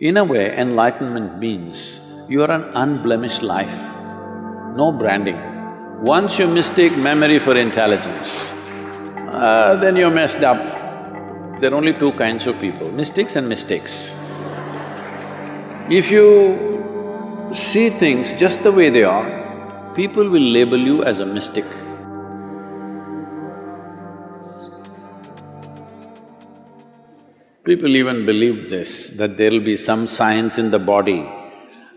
In a way, enlightenment means you are an unblemished life, no branding. Once you mistake memory for intelligence, then you're messed up. There are only two kinds of people, mystics and mistakes. If you see things just the way they are, people will label you as a mystic. People even believe this, that there'll be some science in the body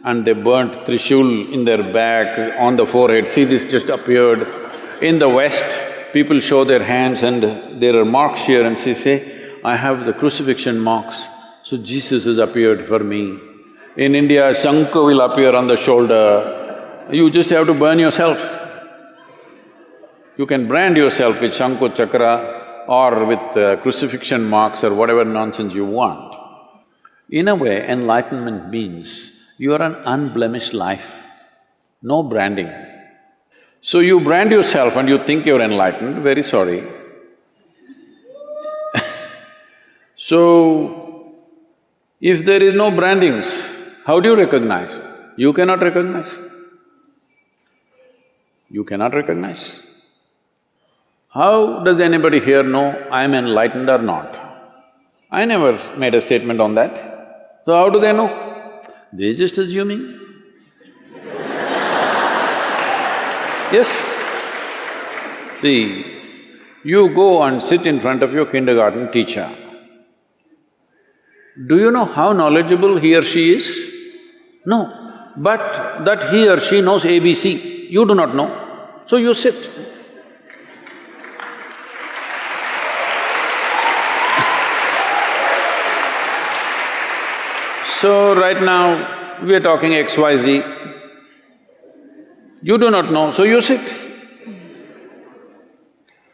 and they burnt Trishul in their back, on the forehead, see this just appeared. In the West, people show their hands and there are marks here and say, I have the crucifixion marks, so Jesus has appeared for me. In India, Shankha will appear on the shoulder, you just have to burn yourself. You can brand yourself with Shankha Chakra or with crucifixion marks or whatever nonsense you want. In a way, enlightenment means you are an unblemished life, no branding. So you brand yourself and you think you're enlightened, very sorry. So, if there is no brandings, how do you recognize? You cannot recognize. You cannot recognize. How does anybody here know I'm enlightened or not? I never made a statement on that. So how do they know? They're just assuming. Yes. See, you go and sit in front of your kindergarten teacher. Do you know how knowledgeable he or she is? No. But that he or she knows ABC, you do not know, so you sit. So right now, we are talking XYZ. You do not know, so you sit.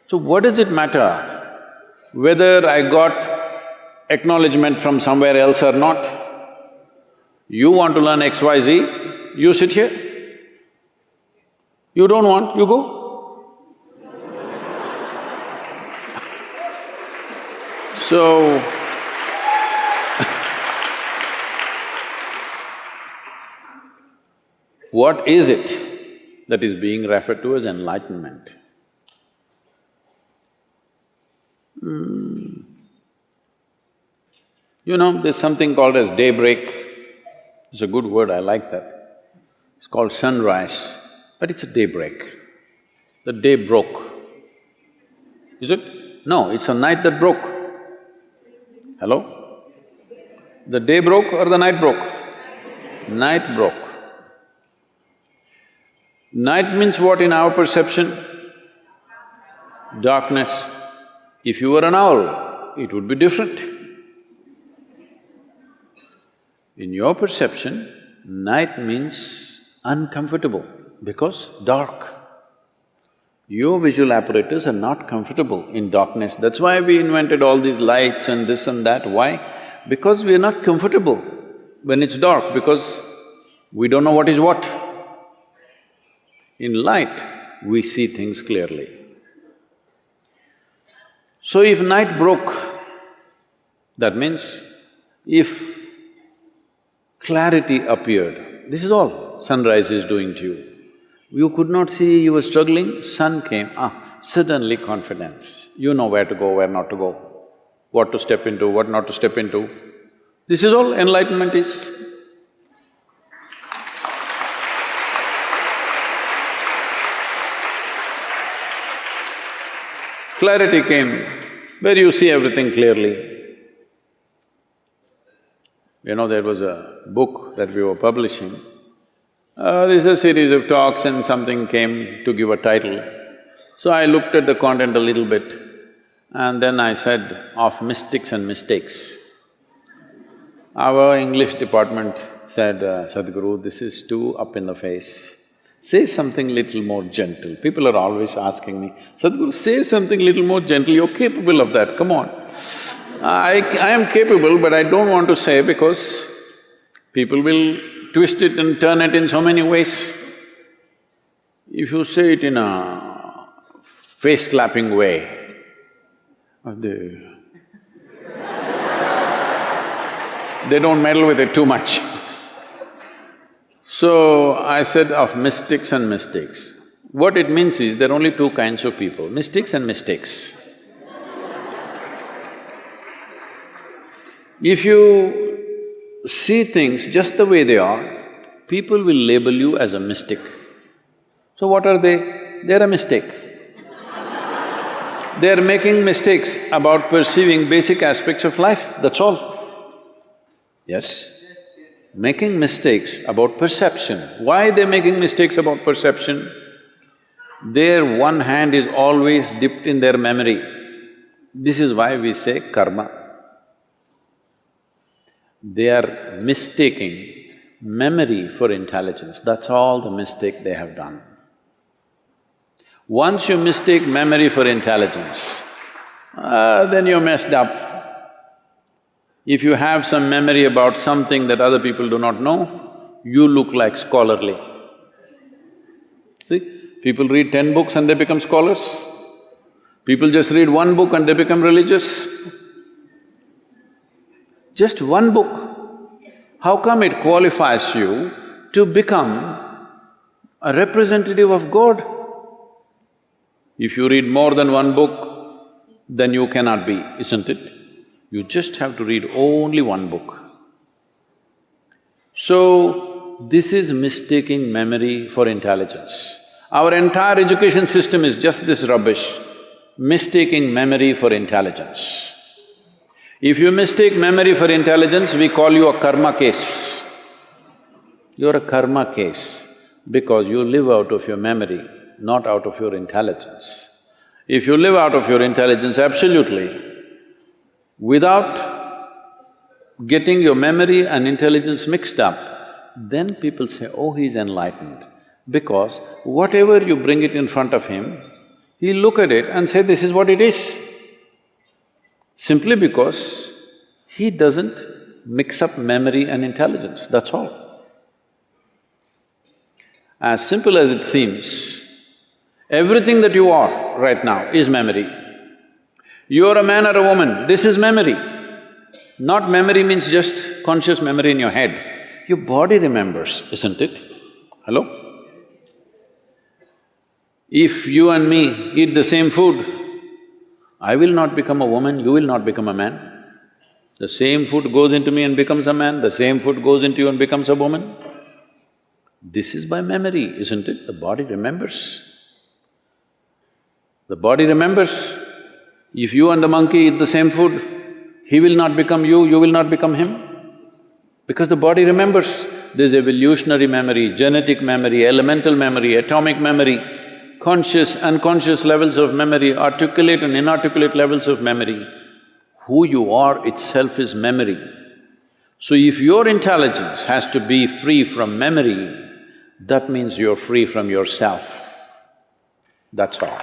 So what does it matter whether I got acknowledgement from somewhere else or not? You want to learn XYZ, you sit here. You don't want, you go. So, what is it that is being referred to as enlightenment? You know, there's something called as daybreak. It's a good word, I like that. It's called sunrise, but it's a daybreak. The day broke. Is it? No, it's a night that broke. Hello? The day broke or the night broke? Night broke. Night means what in our perception? Darkness. If you were an owl, it would be different. In your perception, night means uncomfortable because dark. Your visual apparatus are not comfortable in darkness. That's why we invented all these lights and this and that. Why? Because we are not comfortable when it's dark, because we don't know what is what. In light, we see things clearly. So if night broke, that means if clarity appeared, this is all sunrise is doing to you. You could not see, you were struggling, sun came, suddenly confidence. You know where to go, where not to go, what to step into, what not to step into. This is all enlightenment is. Clarity came, where you see everything clearly. You know, there was a book that we were publishing. There's a series of talks and something came to give a title. So I looked at the content a little bit and then I said, of mystics and mistakes. Our English department said, Sadhguru, this is too up in the face. Say something little more gentle. People are always asking me, Sadhguru, say something little more gentle, you're capable of that, come on. I am capable, but I don't want to say because people will twist it and turn it in so many ways. If you say it in a face-slapping way, they don't meddle with it too much. So, I said of mystics and mistakes. What it means is, there are only two kinds of people, mystics and mistakes. If you see things just the way they are, people will label you as a mystic. So what are they? They're a mistake. They're making mistakes about perceiving basic aspects of life, that's all. Yes? Making mistakes about perception. Why they're making mistakes about perception? Their one hand is always dipped in their memory. This is why we say karma. They are mistaking memory for intelligence, that's all the mistake they have done. Once you mistake memory for intelligence, then you're messed up. If you have some memory about something that other people do not know, you look like scholarly. See, people read 10 books and they become scholars. People just read one book and they become religious. Just one book. How come it qualifies you to become a representative of God? If you read more than one book, then you cannot be, isn't it? You just have to read only one book. So, this is mistaking memory for intelligence. Our entire education system is just this rubbish, mistaking memory for intelligence. If you mistake memory for intelligence, we call you a karma case. You're a karma case because you live out of your memory, not out of your intelligence. If you live out of your intelligence absolutely, without getting your memory and intelligence mixed up, then people say, oh, he's enlightened. Because whatever you bring it in front of him, he'll look at it and say, this is what it is. Simply because he doesn't mix up memory and intelligence, that's all. As simple as it seems, everything that you are right now is memory. You're a man or a woman, this is memory. Not memory means just conscious memory in your head. Your body remembers, isn't it? Hello? If you and me eat the same food, I will not become a woman, you will not become a man. The same food goes into me and becomes a man, the same food goes into you and becomes a woman. This is by memory, isn't it? The body remembers. The body remembers. If you and the monkey eat the same food, he will not become you, you will not become him. Because the body remembers. There's evolutionary memory, genetic memory, elemental memory, atomic memory, conscious, unconscious levels of memory, articulate and inarticulate levels of memory. Who you are itself is memory. So if your intelligence has to be free from memory, that means you're free from yourself. That's all.